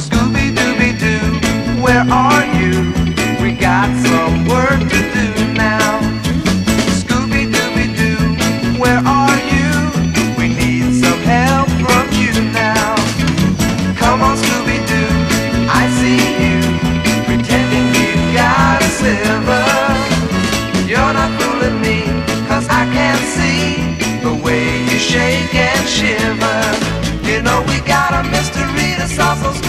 Scooby-Doo, where are you? We got some work to do now. Scooby-Doo, where are you? We need some help from you now. Come on, Scooby-Doo, I see you, pretending you got a sliver. You're not fooling me, 'cause I can see the way you shake and shiver. You know we got a mystery to solve, so